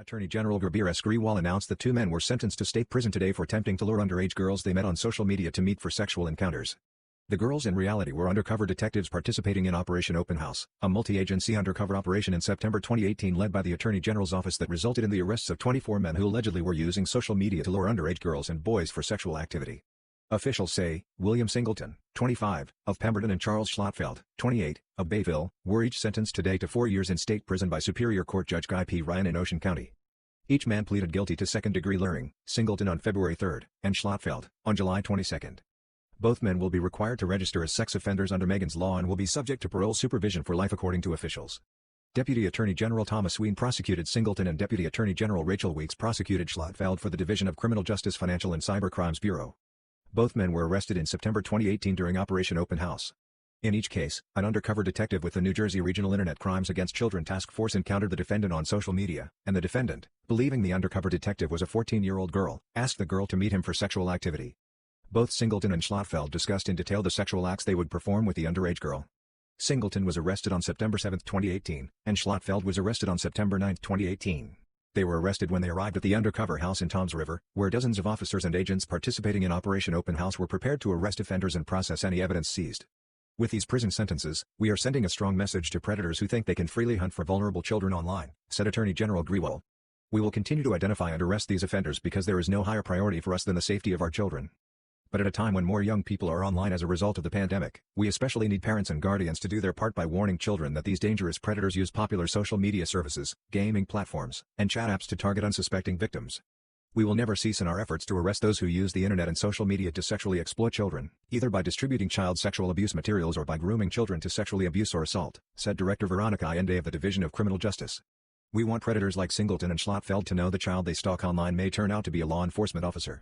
Attorney General Gurbir S. Grewal announced that two men were sentenced to state prison today for attempting to lure underage girls they met on social media to meet for sexual encounters. The girls in reality were undercover detectives participating in Operation Open House, a multi-agency undercover operation in September 2018 led by the Attorney General's office that resulted in the arrests of 24 men who allegedly were using social media to lure underage girls and boys for sexual activity. Officials say, William Singleton, 25, of Pemberton and Charles Schlottfeld, 28, of Bayville, were each sentenced today to 4 years in state prison by Superior Court Judge Guy P. Ryan in Ocean County. Each man pleaded guilty to second-degree luring, Singleton on February 3, and Schlottfeld, on July 22. Both men will be required to register as sex offenders under Megan's Law and will be subject to parole supervision for life according to officials. Deputy Attorney General Thomas Huynh prosecuted Singleton and Deputy Attorney General Rachael prosecuted Schlottfeld for the Division of Criminal Justice Financial and Cyber Crimes Bureau. Both men were arrested in September 2018 during Operation Open House. In each case, an undercover detective with the New Jersey Regional Internet Crimes Against Children Task Force encountered the defendant on social media, and the defendant, believing the undercover detective was a 14-year-old girl, asked the girl to meet him for sexual activity. Both Singleton and Schlottfeld discussed in detail the sexual acts they would perform with the underage girl. Singleton was arrested on September 7, 2018, and Schlottfeld was arrested on September 9, 2018. They were arrested when they arrived at the undercover house in Toms River, where dozens of officers and agents participating in Operation Open House were prepared to arrest offenders and process any evidence seized. With these prison sentences, we are sending a strong message to predators who think they can freely hunt for vulnerable children online, said Attorney General Grewal. We will continue to identify and arrest these offenders because there is no higher priority for us than the safety of our children. But at a time when more young people are online as a result of the pandemic, we especially need parents and guardians to do their part by warning children that these dangerous predators use popular social media services, gaming platforms, and chat apps to target unsuspecting victims. We will never cease in our efforts to arrest those who use the internet and social media to sexually exploit children, either by distributing child sexual abuse materials or by grooming children to sexually abuse or assault, said Director Veronica Allende of the Division of Criminal Justice. We want predators like Singleton and Schlottfeld to know the child they stalk online may turn out to be a law enforcement officer.